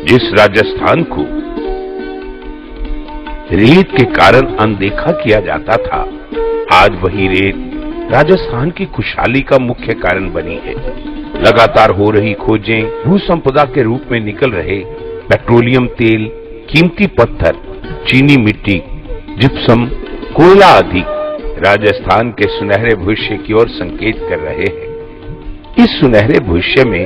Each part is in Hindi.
जिस राजस्थान को रेत के कारण अनदेखा किया जाता था, आज वही रेत राजस्थान की खुशहाली का मुख्य कारण बनी है। लगातार हो रही खोजें, भू संपदा के रूप में निकल रहे पेट्रोलियम तेल, कीमती पत्थर, चीनी मिट्टी, जिप्सम, कोयला आदि राजस्थान के सुनहरे भविष्य की ओर संकेत कर रहे हैं। इस सुनहरे भविष्य में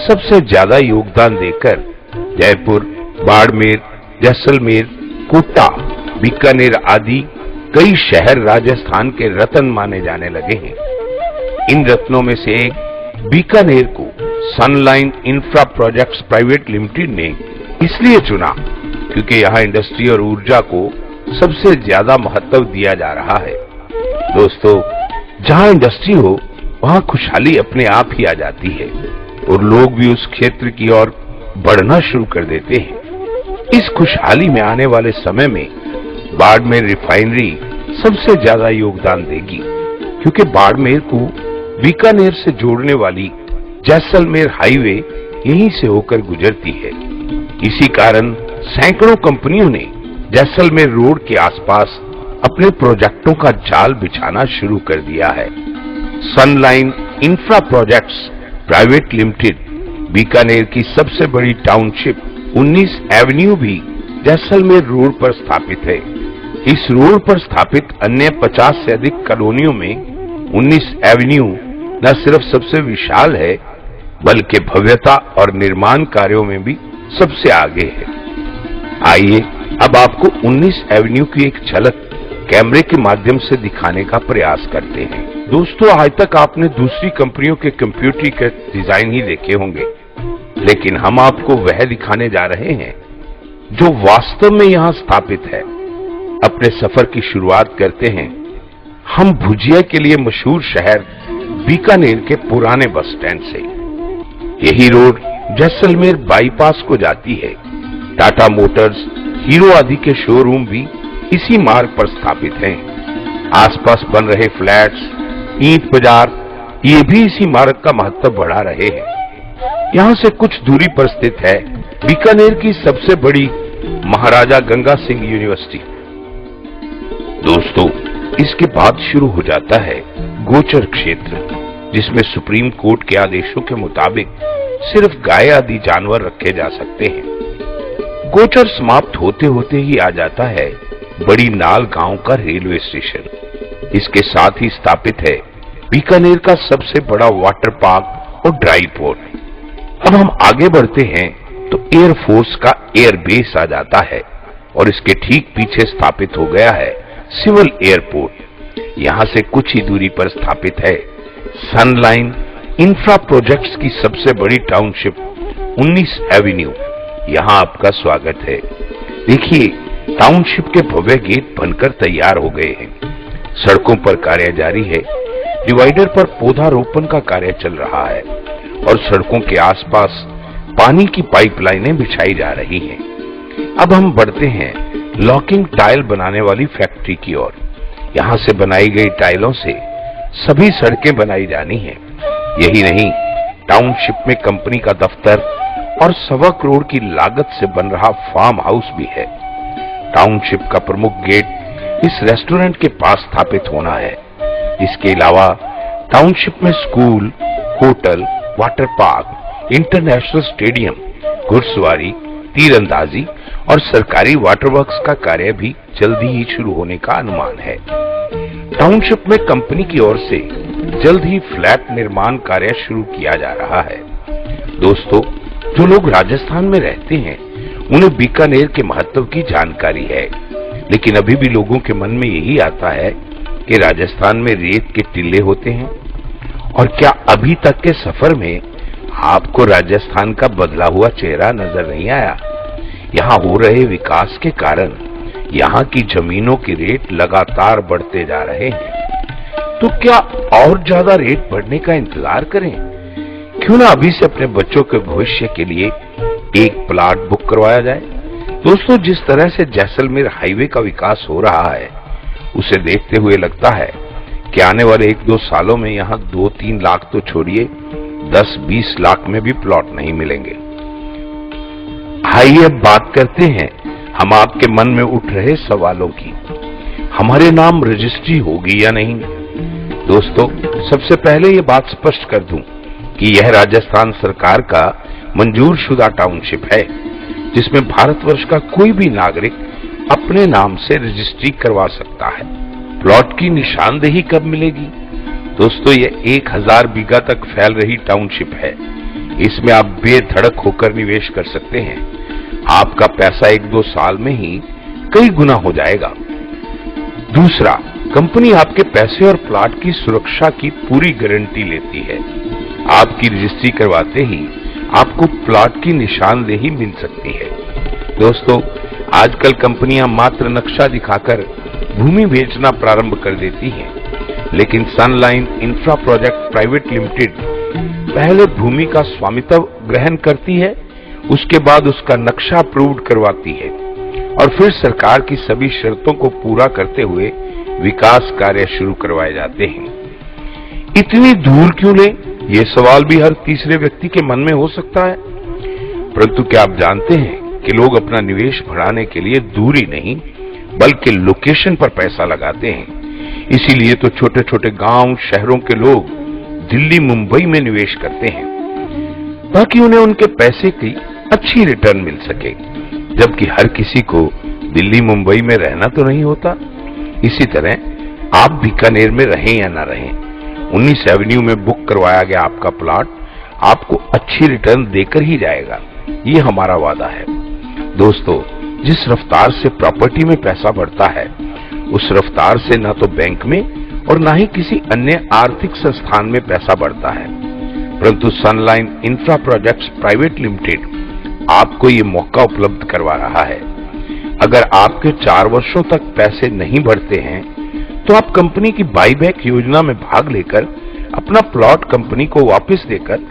सबसे ज्यादा योगदान देकर जयपुर, बाड़मेर, जैसलमेर, कोटा, बीकानेर आदि कई शहर राजस्थान के रत्न माने जाने लगे हैं। इन रत्नों में से एक बीकानेर को सनलाइन इंफ्रा प्रोजेक्ट्स प्राइवेट लिमिटेड ने इसलिए चुना क्योंकि यहाँ इंडस्ट्री और ऊर्जा को सबसे ज्यादा महत्व दिया जा रहा है। दोस्तों, जहाँ इंडस्ट्री हो वहाँ खुशहाली अपने आप ही आ जाती है और लोग भी उस क्षेत्र की ओर बढ़ना शुरू कर देते हैं। इस खुशहाली में आने वाले समय में बाड़मेर रिफाइनरी सबसे ज्यादा योगदान देगी क्योंकि बाड़मेर को बीकानेर से जोड़ने वाली जैसलमेर हाईवे यहीं से होकर गुजरती है। इसी कारण सैकड़ों कंपनियों ने जैसलमेर रोड के आसपास अपने प्रोजेक्टों का जाल बिछाना शुरू कर दिया है। Sunline infra projects private limited Bikaner की सबसे बड़ी टाउनशिप 19 एवेन्यू भी जैसलमेर रोड पर स्थापित है। इस रोड पर स्थित अन्य 50 से अधिक कॉलोनियों में 19 एवेन्यू न सिर्फ सबसे विशाल है बल्कि भव्यता और निर्माण कार्यों में भी सबसे आगे है। आइए अब आपको 19 एवेन्यू की एक झलक कैमरे के माध्यम से दिखाने का प्रयास करते हैं। दोस्तों, आज तक आपने दूसरी कंपनियों के कंप्यूटरीकृत डिजाइन ही देखे होंगे, लेकिन हम आपको वह दिखाने जा रहे हैं जो वास्तव में यहाँ स्थापित है। अपने सफर की शुरुआत करते हैं हम भुजिया के लिए मशहूर शहर बीकानेर के पुराने बस स्टैंड से। यही रोड जैसलमेर बाईपास को जाती है। टाटा मोटर्स, हीरो आदि के शोरूम भी इसी मार्ग पर स्थापित हैं। आसपास बन रहे फ्लैट्स, ईंट बाजार, ये भी इसी मार्ग का महत्व बढ़ा रहे हैं। यहाँ से कुछ दूरी पर स्थित है बीकानेर की सबसे बड़ी महाराजा गंगा सिंह यूनिवर्सिटी। दोस्तों, इसके बाद शुरू हो जाता है गोचर क्षेत्र, जिसमें सुप्रीम कोर्ट के आदेशों के मुताबिक सिर्फ गाय आदि जानवर रखे जा सकते हैं। गोचर समाप्त होते होते ही आ जाता है बड़ी नाल गांव का रेलवे स्टेशन। इसके साथ ही स्थापित है बीकानेर का सबसे बड़ा वाटर पार्क और ड्राई पोर्ट। अब हम आगे बढ़ते हैं तो एयरफोर्स का एयर बेस आ जाता है और इसके ठीक पीछे स्थापित हो गया है सिविल एयरपोर्ट। यहां से कुछ ही दूरी पर स्थापित है सनलाइन इंफ्रा प्रोजेक्ट्स की सबसे बड़ी टाउनशिप 19 एवेन्यू। यहां आपका स्वागत है। देखिए, टाउनशिप के भव्य गेट बनकर तैयार हो गए हैं। सड़कों पर कार्य जारी है। डिवाइडर पर पौधारोपण का कार्य चल रहा है और सड़कों के आसपास पानी की पाइपलाइनें बिछाई जा रही हैं। अब हम बढ़ते हैं लॉकिंग टाइल बनाने वाली फैक्ट्री की ओर। यहां से बनाई गई टाइलों से सभी सड़कें बनाई जानी हैं। यही नहीं, टाउनशिप में कंपनी का दफ्तर और 1.25 करोड़ की लागत से बन रहा फार्म हाउस भी है। टाउनशिप का प्रमुख गेट इस रेस्टोरेंट के पास स्थापित होना है। इसके अलावा टाउनशिप में school, hotel, water park, international stadium, घुड़सवारी, तीरंदाजी और सरकारी वाटर वर्क्स का कार्य भी जल्दी ही शुरू होने का अनुमान है। टाउनशिप में कंपनी की ओर से जल्द ही फ्लैट निर्माण कार्य शुरू किया जा रहा है। दोस्तों, जो लोग राजस्थान में रहते हैं उन्हें बीकानेर के महत्व की जानकारी है, लेकिन अभी भी लोगों के मन में यही आता है कि राजस्थान में रेत के टीले होते हैं। और क्या अभी तक के सफर में आपको राजस्थान का बदला हुआ चेहरा नजर नहीं आया? यहाँ हो रहे विकास के कारण यहाँ की जमीनों की रेट लगातार बढ़ते जा रहे हैं। तो क्या और ज्यादा रेट बढ़ने का इंतजार करें? क्यों ना अभी से अपने बच्चों के भविष्य के लिए एक प्लाट बुक करवाया जाए। दोस्तों, जिस तरह से जैसलमेर हाईवे का विकास हो रहा है उसे देखते हुए लगता है कि आने वाले 1-2 सालों में यहाँ 2-3 लाख तो छोड़िए 10-20 लाख में भी प्लॉट नहीं मिलेंगे। आइए अब बात करते हैं हम आपके मन में उठ रहे सवालों की। हमारे नाम रजिस्ट्री होगी या नहीं? दोस्तों, सबसे पहले ये बात स्पष्ट कर दूं कि यह राजस्थान सरकार का मंजूर शुदा टाउनशिप है, जिसमें भारतवर्ष का कोई भी नागरिक अपने नाम से रजिस्ट्री करवा सकता है। प्लॉट की निशानदेही कब मिलेगी? दोस्तों, ये 1000 बीघा तक फैल रही टाउनशिप है। इसमें आप बेधड़क होकर निवेश कर सकते हैं। आपका पैसा 1-2 साल में ही कई गुना हो जाएगा। दूसरा, कंपनी आपके पैसे और प्लॉट की सुरक्षा की पूरी गारंटी लेती है। आपकी रजिस्ट्री करवाते ही आपको प्लॉट की निशानदेही मिल सकती है। दोस्तों, आजकल कंपनियां मात्र नक्शा दिखाकर भूमि बेचना प्रारंभ कर देती हैं, लेकिन सनलाइन इंफ्रा प्रोजेक्ट प्राइवेट लिमिटेड पहले भूमि का स्वामित्व ग्रहण करती है, उसके बाद उसका नक्शा अप्रूव्ड करवाती है और फिर सरकार की सभी शर्तों को पूरा करते हुए विकास कार्य शुरू करवाए जाते हैं। इतनी दूर क्यों लें? ये सवाल भी हर तीसरे व्यक्ति के मन में हो सकता है। परंतु क्या आप जानते हैं कि लोग अपना निवेश बढ़ाने के लिए दूरी नहीं बल्कि लोकेशन पर पैसा लगाते हैं। इसीलिए तो छोटे छोटे गांव शहरों के लोग दिल्ली मुंबई में निवेश करते हैं ताकि उन्हें उनके पैसे की अच्छी रिटर्न मिल सके, जबकि हर किसी को दिल्ली मुंबई में रहना तो नहीं होता। इसी तरह आप बीकानेर में रहें या ना रहें, 19 एवेन्यू में बुक करवाया गया आपका प्लॉट आपको अच्छी रिटर्न देकर ही जाएगा। ये हमारा वादा है। दोस्तों, जिस रफ्तार से प्रॉपर्टी में पैसा बढ़ता है, उस रफ्तार से ना तो बैंक में और ना ही किसी अन्य आर्थिक संस्थान में पैसा बढ़ता है। परंतु सनलाइन इंफ्रा प्रोजेक्ट्स प्राइवेट लिमिटेड आपको ये मौका उपलब्ध करवा रहा है। अगर आपके 4 वर्षों तक पैसे नहीं बढ़ते हैं तो आप कंपनी की बाईबैक योजना में भाग लेकर अपना प्लॉट कंपनी को वापस देकर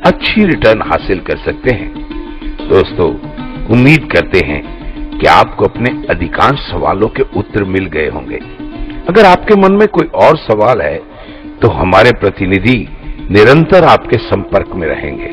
अच्छी रिटर्न हासिल कर सकते हैं। दोस्तों, उम्मीद करते हैं कि आपको अपने अधिकांश सवालों के उत्तर मिल गए होंगे। अगर आपके मन में कोई और सवाल है तो हमारे प्रतिनिधि निरंतर आपके संपर्क में रहेंगे।